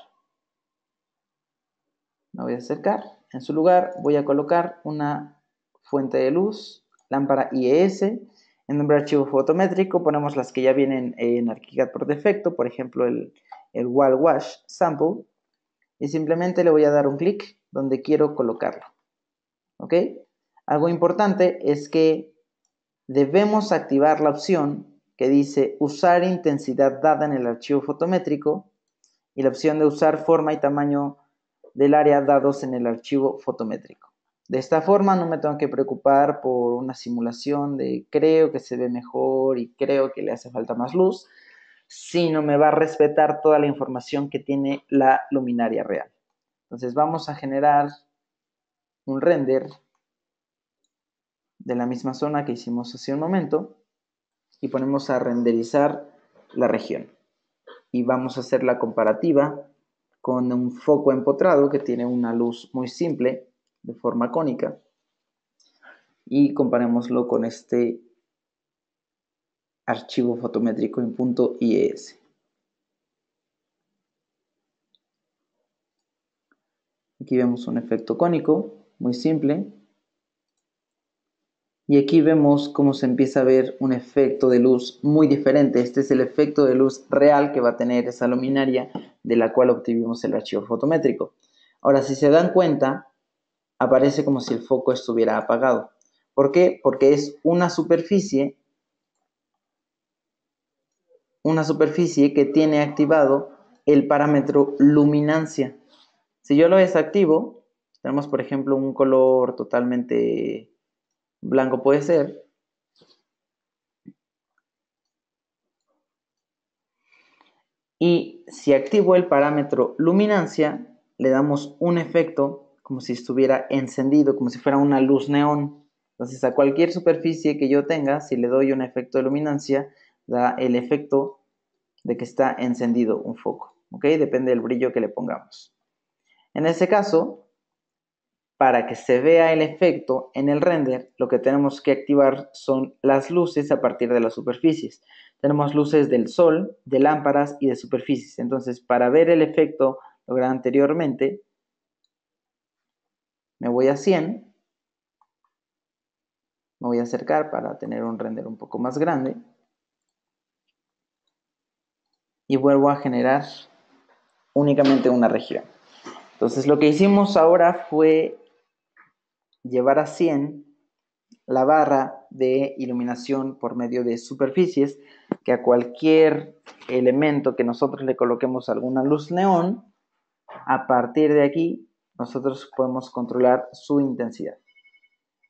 me voy a acercar, en su lugar voy a colocar una fuente de luz, lámpara IES, en nombre de archivo fotométrico ponemos las que ya vienen en ArchiCAD por defecto, por ejemplo el Wall Wash Sample, y simplemente le voy a dar un clic donde quiero colocarlo, ¿ok? Algo importante es que debemos activar la opción que dice usar intensidad dada en el archivo fotométrico y la opción de usar forma y tamaño del área dados en el archivo fotométrico. De esta forma no me tengo que preocupar por una simulación de creo que se ve mejor y creo que le hace falta más luz, sino me va a respetar toda la información que tiene la luminaria real. Entonces vamos a generar un render de la misma zona que hicimos hace un momento y ponemos a renderizar la región. Y vamos a hacer la comparativa con un foco empotrado que tiene una luz muy simple de forma cónica y comparémoslo con este archivo fotométrico en .ies. Aquí vemos un efecto cónico muy simple y aquí vemos cómo se empieza a ver un efecto de luz muy diferente. Este es el efecto de luz real que va a tener esa luminaria de la cual obtuvimos el archivo fotométrico. Ahora, si se dan cuenta, aparece como si el foco estuviera apagado. ¿Por qué? Porque es una superficie que tiene activado el parámetro luminancia. Si yo lo desactivo, tenemos por ejemplo un color totalmente blanco puede ser, y si activo el parámetro luminancia, le damos un efecto como si estuviera encendido, como si fuera una luz neón. Entonces a cualquier superficie que yo tenga, si le doy un efecto de luminancia, da el efecto de que está encendido un foco, ¿ok? Depende del brillo que le pongamos. En este caso, para que se vea el efecto en el render, lo que tenemos que activar son las luces a partir de las superficies. Tenemos luces del sol, de lámparas y de superficies. Entonces, para ver el efecto logrado anteriormente, me voy a 100, me voy a acercar para tener un render un poco más grande y vuelvo a generar únicamente una región. Entonces, lo que hicimos ahora fue llevar a 100 la barra de iluminación por medio de superficies, que a cualquier elemento que nosotros le coloquemos alguna luz neón, a partir de aquí nosotros podemos controlar su intensidad.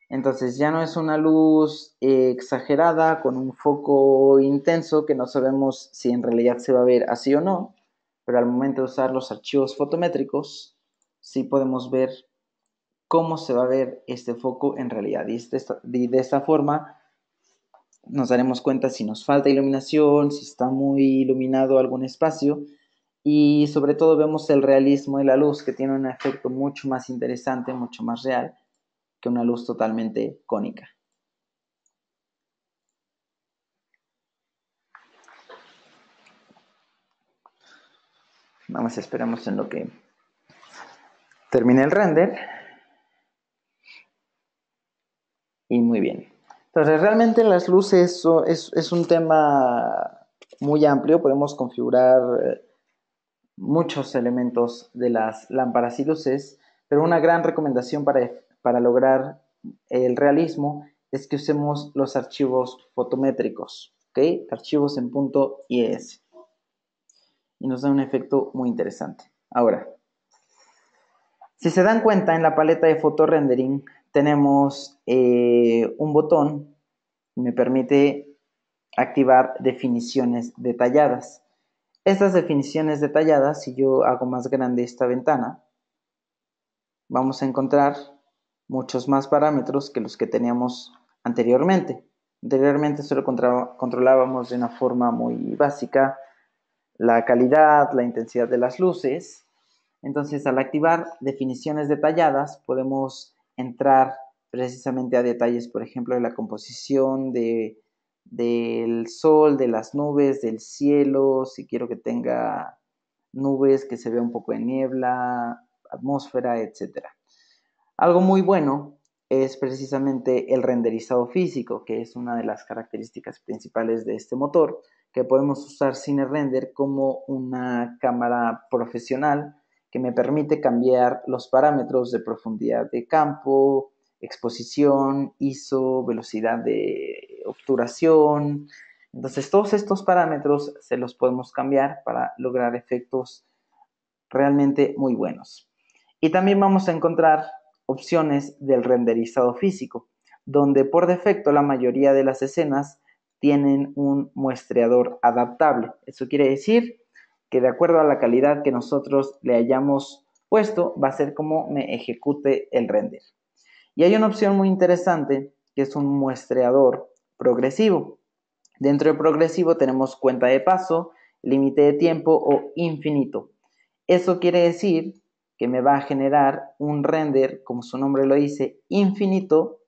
Entonces ya no es una luz exagerada con un foco intenso que no sabemos si en realidad se va a ver así o no, pero al momento de usar los archivos fotométricos sí podemos ver cómo se va a ver este foco en realidad. Y de esta forma nos daremos cuenta si nos falta iluminación, si está muy iluminado algún espacio y sobre todo vemos el realismo de la luz que tiene un efecto mucho más interesante, mucho más real que una luz totalmente cónica. Nada más esperamos en lo que termine el render. Y muy bien. Entonces, realmente las luces es un tema muy amplio. Podemos configurar muchos elementos de las lámparas y luces, pero una gran recomendación para lograr el realismo es que usemos los archivos fotométricos, ¿ok? Archivos en .ies. Y nos da un efecto muy interesante. Ahora, si se dan cuenta, en la paleta de fotorendering tenemos un botón que me permite activar definiciones detalladas. Estas definiciones detalladas, si yo hago más grande esta ventana, vamos a encontrar muchos más parámetros que los que teníamos anteriormente. Anteriormente solo controlábamos de una forma muy básica la calidad, la intensidad de las luces. Entonces, al activar definiciones detalladas, podemos entrar precisamente a detalles, por ejemplo, de la composición del sol, de las nubes, del cielo, si quiero que tenga nubes, que se vea un poco de niebla, atmósfera, etc. Algo muy bueno es precisamente el renderizado físico, que es una de las características principales de este motor, que podemos usar CineRender como una cámara profesional que me permite cambiar los parámetros de profundidad de campo, exposición, ISO, velocidad de obturación. Entonces, todos estos parámetros se los podemos cambiar para lograr efectos realmente muy buenos. Y también vamos a encontrar opciones del renderizado físico, donde por defecto la mayoría de las escenas tienen un muestreador adaptable. Eso quiere decir que de acuerdo a la calidad que nosotros le hayamos puesto, va a ser como me ejecute el render. Y hay una opción muy interesante que es un muestreador progresivo. Dentro de progresivo tenemos cuenta de paso, límite de tiempo o infinito. Eso quiere decir que me va a generar un render, como su nombre lo dice, infinito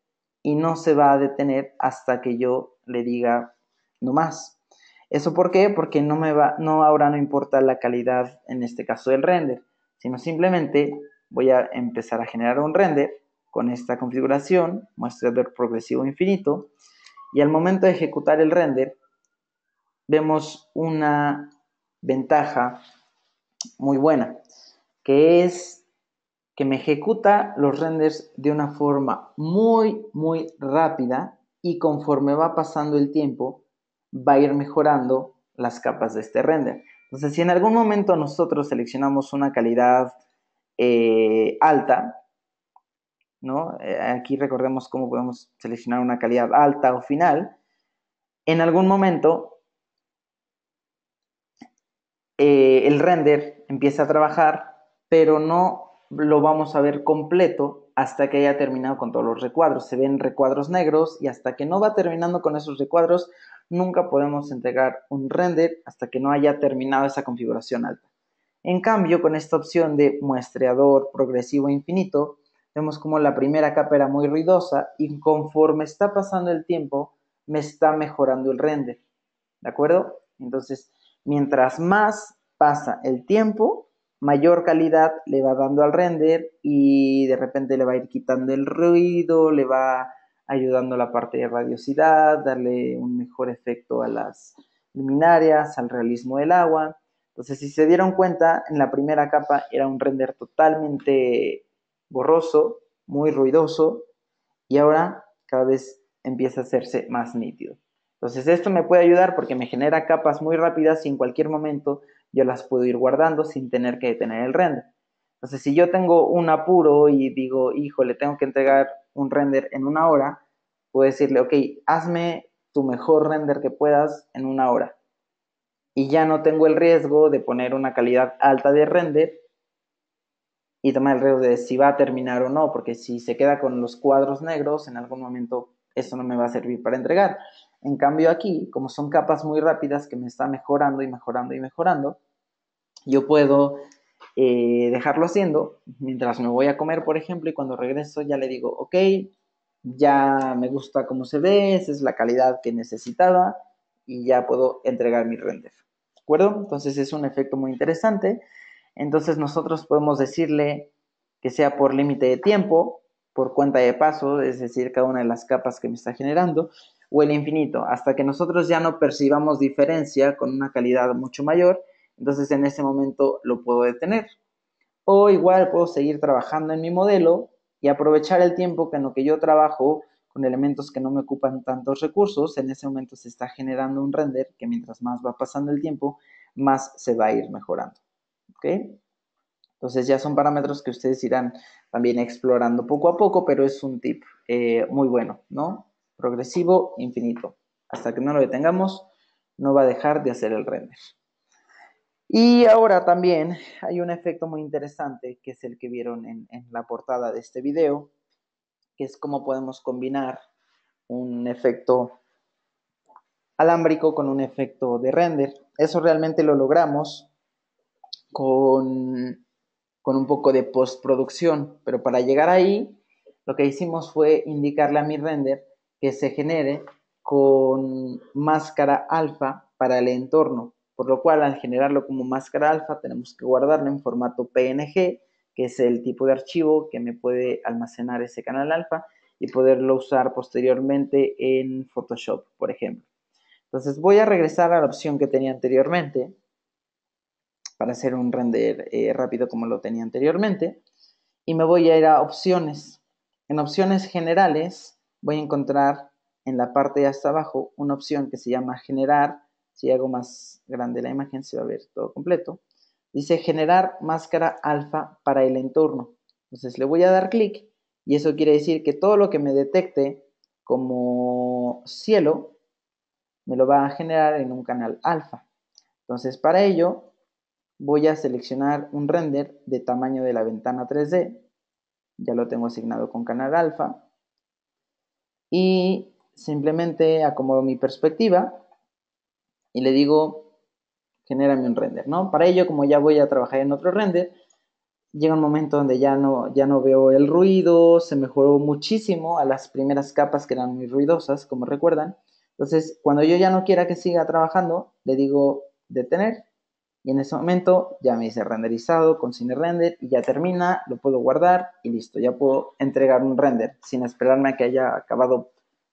y no se va a detener hasta que yo le diga no más. ¿Eso por qué? Porque ahora no importa la calidad, en este caso del render, sino simplemente voy a empezar a generar un render con esta configuración, muestrador progresivo infinito, y al momento de ejecutar el render, vemos una ventaja muy buena, que es que me ejecuta los renders de una forma muy rápida y conforme va pasando el tiempo va a ir mejorando las capas de este render. Entonces, si en algún momento nosotros seleccionamos una calidad alta, ¿no? Aquí recordemos cómo podemos seleccionar una calidad alta o final. En algún momento el render empieza a trabajar, pero no lo vamos a ver completo hasta que haya terminado con todos los recuadros. Se ven recuadros negros y hasta que no va terminando con esos recuadros, nunca podemos entregar un render hasta que no haya terminado esa configuración alta. En cambio, con esta opción de muestreador progresivo infinito, vemos como la primera capa era muy ruidosa y conforme está pasando el tiempo, me está mejorando el render. ¿De acuerdo? Entonces, mientras más pasa el tiempo, mayor calidad le va dando al render y de repente le va a ir quitando el ruido, le va ayudando a la parte de radiosidad, darle un mejor efecto a las luminarias, al realismo del agua. Entonces, si se dieron cuenta, en la primera capa era un render totalmente borroso, muy ruidoso, y ahora cada vez empieza a hacerse más nítido. Entonces esto me puede ayudar porque me genera capas muy rápidas y en cualquier momento yo las puedo ir guardando sin tener que detener el render. Entonces si yo tengo un apuro y digo, híjole, tengo que entregar un render en una hora, puedo decirle, ok, hazme tu mejor render que puedas en una hora. Y ya no tengo el riesgo de poner una calidad alta de render y tomar el riesgo de si va a terminar o no, porque si se queda con los cuadros negros, en algún momento eso no me va a servir para entregar. En cambio aquí, como son capas muy rápidas que me está mejorando y mejorando y mejorando, yo puedo dejarlo haciendo mientras me voy a comer, por ejemplo, y cuando regreso ya le digo, ok, ya me gusta cómo se ve, esa es la calidad que necesitaba y ya puedo entregar mi render. ¿De acuerdo? Entonces es un efecto muy interesante. Entonces nosotros podemos decirle que sea por límite de tiempo, por cuenta de paso, es decir, cada una de las capas que me está generando, o el infinito, hasta que nosotros ya no percibamos diferencia con una calidad mucho mayor, entonces en ese momento lo puedo detener. O igual puedo seguir trabajando en mi modelo y aprovechar el tiempo que en lo que yo trabajo con elementos que no me ocupan tantos recursos, en ese momento se está generando un render que mientras más va pasando el tiempo, más se va a ir mejorando. ¿Ok? Entonces ya son parámetros que ustedes irán también explorando poco a poco, pero es un tip muy bueno, ¿no? Progresivo, infinito. Hasta que no lo detengamos, no va a dejar de hacer el render. Y ahora también hay un efecto muy interesante, que es el que vieron en la portada de este video, que es cómo podemos combinar un efecto alámbrico con un efecto de render. Eso realmente lo logramos con un poco de postproducción, pero para llegar ahí, lo que hicimos fue indicarle a mi render que se genere con máscara alfa para el entorno, por lo cual al generarlo como máscara alfa tenemos que guardarlo en formato PNG, que es el tipo de archivo que me puede almacenar ese canal alfa y poderlo usar posteriormente en Photoshop, por ejemplo. Entonces voy a regresar a la opción que tenía anteriormente para hacer un render rápido como lo tenía anteriormente y me voy a ir a opciones. En opciones generales voy a encontrar en la parte de hasta abajo una opción que se llama generar. Si hago más grande la imagen se va a ver todo completo. Dice generar máscara alfa para el entorno. Entonces le voy a dar clic y eso quiere decir que todo lo que me detecte como cielo me lo va a generar en un canal alfa. Entonces para ello voy a seleccionar un render de tamaño de la ventana 3D. Ya lo tengo asignado con canal alfa. Y simplemente acomodo mi perspectiva y le digo, genérame un render, ¿no? Para ello, como ya voy a trabajar en otro render, llega un momento donde ya no veo el ruido, se mejoró muchísimo a las primeras capas que eran muy ruidosas, como recuerdan. Entonces, cuando yo ya no quiera que siga trabajando, le digo detener y en ese momento ya me dice renderizado con cine render y ya termina, lo puedo guardar y listo, ya puedo entregar un render sin esperarme a que haya acabado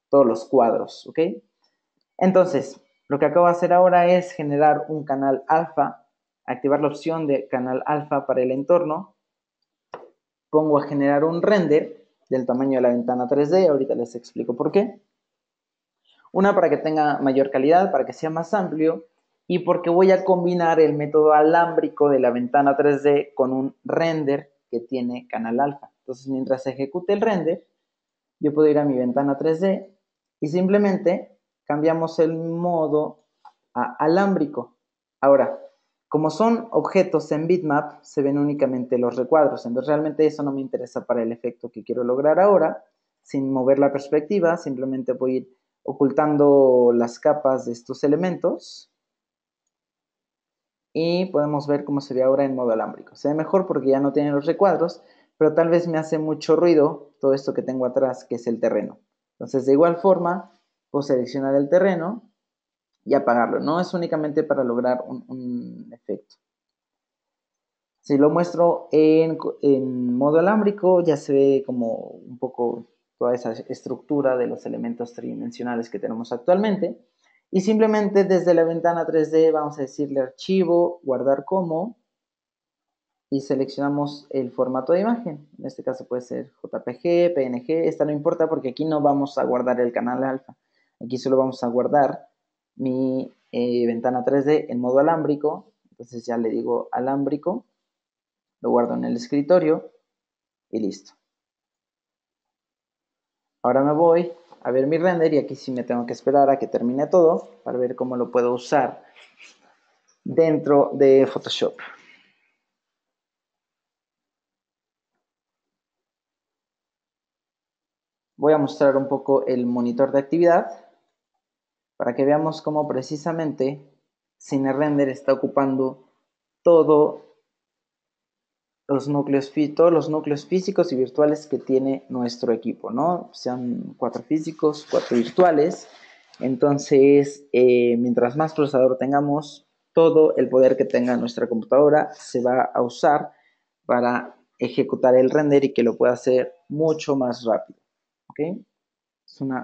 todos los cuadros, ¿ok? Entonces, lo que acabo de hacer ahora es generar un canal alfa, activar la opción de canal alfa para el entorno, pongo a generar un render del tamaño de la ventana 3D, ahorita les explico por qué. Una para que tenga mayor calidad, para que sea más amplio, y porque voy a combinar el método alámbrico de la ventana 3D con un render que tiene canal alfa. Entonces, mientras ejecute el render, yo puedo ir a mi ventana 3D y simplemente cambiamos el modo a alámbrico. Ahora, como son objetos en bitmap, se ven únicamente los recuadros. Entonces, realmente eso no me interesa para el efecto que quiero lograr ahora. Sin mover la perspectiva, simplemente voy a ir ocultando las capas de estos elementos y podemos ver cómo se ve ahora en modo alámbrico. Se ve mejor porque ya no tiene los recuadros, pero tal vez me hace mucho ruido todo esto que tengo atrás, que es el terreno. Entonces, de igual forma, puedo seleccionar el terreno y apagarlo. No es únicamente para lograr un efecto. Si lo muestro en modo alámbrico, ya se ve como un poco toda esa estructura de los elementos tridimensionales que tenemos actualmente. Y simplemente desde la ventana 3D vamos a decirle archivo, guardar como, y seleccionamos el formato de imagen. En este caso puede ser JPG, PNG, esta no importa porque aquí no vamos a guardar el canal alfa. Aquí solo vamos a guardar mi ventana 3D en modo alámbrico. Entonces ya le digo alámbrico, lo guardo en el escritorio y listo. Ahora me voy a ver mi render y aquí sí me tengo que esperar a que termine todo para ver cómo lo puedo usar dentro de Photoshop. Voy a mostrar un poco el monitor de actividad para que veamos cómo precisamente CineRender está ocupando todos todos los núcleos físicos y virtuales que tiene nuestro equipo, ¿no? Sean 4 físicos, 4 virtuales. Entonces, mientras más procesador tengamos, todo el poder que tenga nuestra computadora se va a usar para ejecutar el render y que lo pueda hacer mucho más rápido, ¿ok?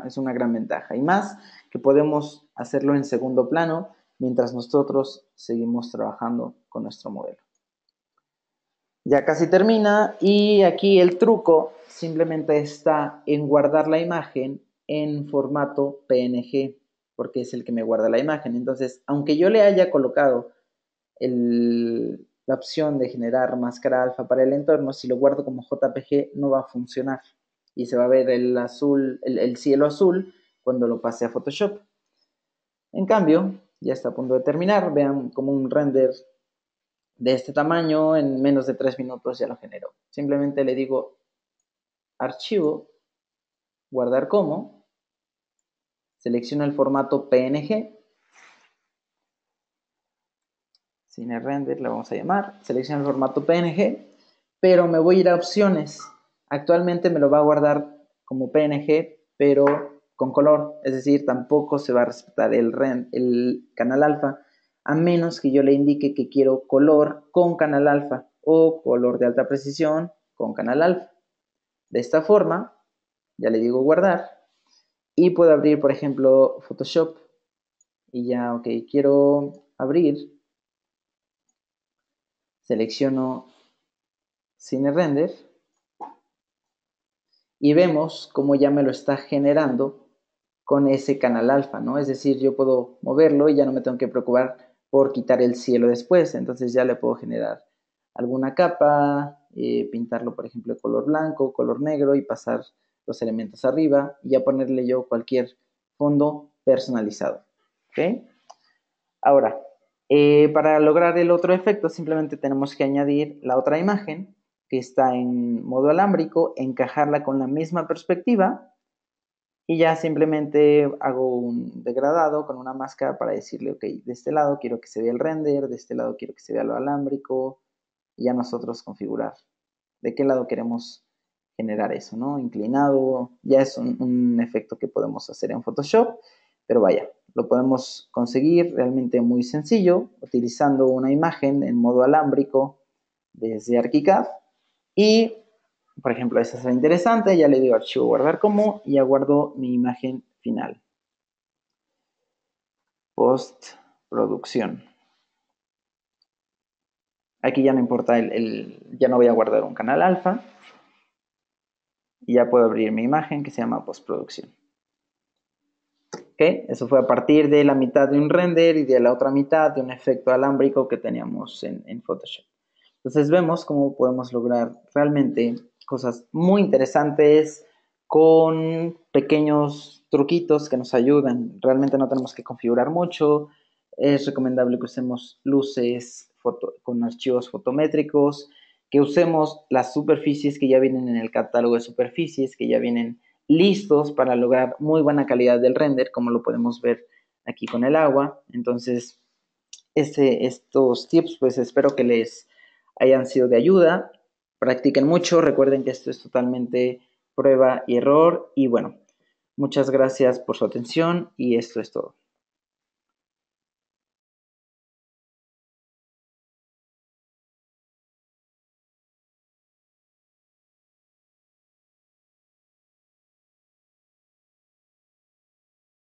Es una gran ventaja. Y más que podemos hacerlo en segundo plano mientras nosotros seguimos trabajando con nuestro modelo. Ya casi termina y aquí el truco simplemente está en guardar la imagen en formato PNG, porque es el que me guarda la imagen. Entonces, aunque yo le haya colocado la opción de generar máscara alfa para el entorno, si lo guardo como JPG no va a funcionar y se va a ver el cielo azul cuando lo pase a Photoshop. En cambio, ya está a punto de terminar. Vean como un render de este tamaño en menos de 3 minutos ya lo generó. Simplemente le digo archivo, guardar como, selecciono el formato PNG, Cine Render le vamos a llamar, selecciono el formato PNG, pero me voy a ir a opciones. Actualmente me lo va a guardar como PNG, pero con color, es decir, tampoco se va a respetar el canal alfa, a menos que yo le indique que quiero color con canal alfa o color de alta precisión con canal alfa. De esta forma, ya le digo guardar y puedo abrir, por ejemplo, Photoshop y ya, ok, quiero abrir, selecciono Cine Render y vemos cómo ya me lo está generando con ese canal alfa, ¿no? Es decir, yo puedo moverlo y ya no me tengo que preocupar por quitar el cielo después, entonces ya le puedo generar alguna capa, pintarlo por ejemplo de color blanco, color negro y pasar los elementos arriba y ya ponerle yo cualquier fondo personalizado, ¿ok? Ahora, para lograr el otro efecto simplemente tenemos que añadir la otra imagen que está en modo alámbrico, encajarla con la misma perspectiva y ya simplemente hago un degradado con una máscara para decirle, ok, de este lado quiero que se vea el render, de este lado quiero que se vea lo alámbrico y ya nosotros configurar de qué lado queremos generar eso, ¿no? Inclinado, ya es un efecto que podemos hacer en Photoshop, pero vaya, lo podemos conseguir realmente muy sencillo utilizando una imagen en modo alámbrico desde ArchiCAD y por ejemplo, esta será interesante, ya le digo archivo guardar como y ya guardo mi imagen final. Postproducción. Aquí ya no importa ya no voy a guardar un canal alfa y ya puedo abrir mi imagen que se llama postproducción. ¿Ok? Eso fue a partir de la mitad de un render y de la otra mitad de un efecto alámbrico que teníamos en Photoshop. Entonces vemos cómo podemos lograr realmente cosas muy interesantes con pequeños truquitos que nos ayudan. Realmente no tenemos que configurar mucho. Es recomendable que usemos luces con archivos fotométricos, que usemos las superficies que ya vienen en el catálogo de superficies, que ya vienen listos para lograr muy buena calidad del render, como lo podemos ver aquí con el agua. Entonces, estos tips, pues espero que les hayan sido de ayuda. Practiquen mucho, recuerden que esto es totalmente prueba y error. Y bueno, muchas gracias por su atención y esto es todo.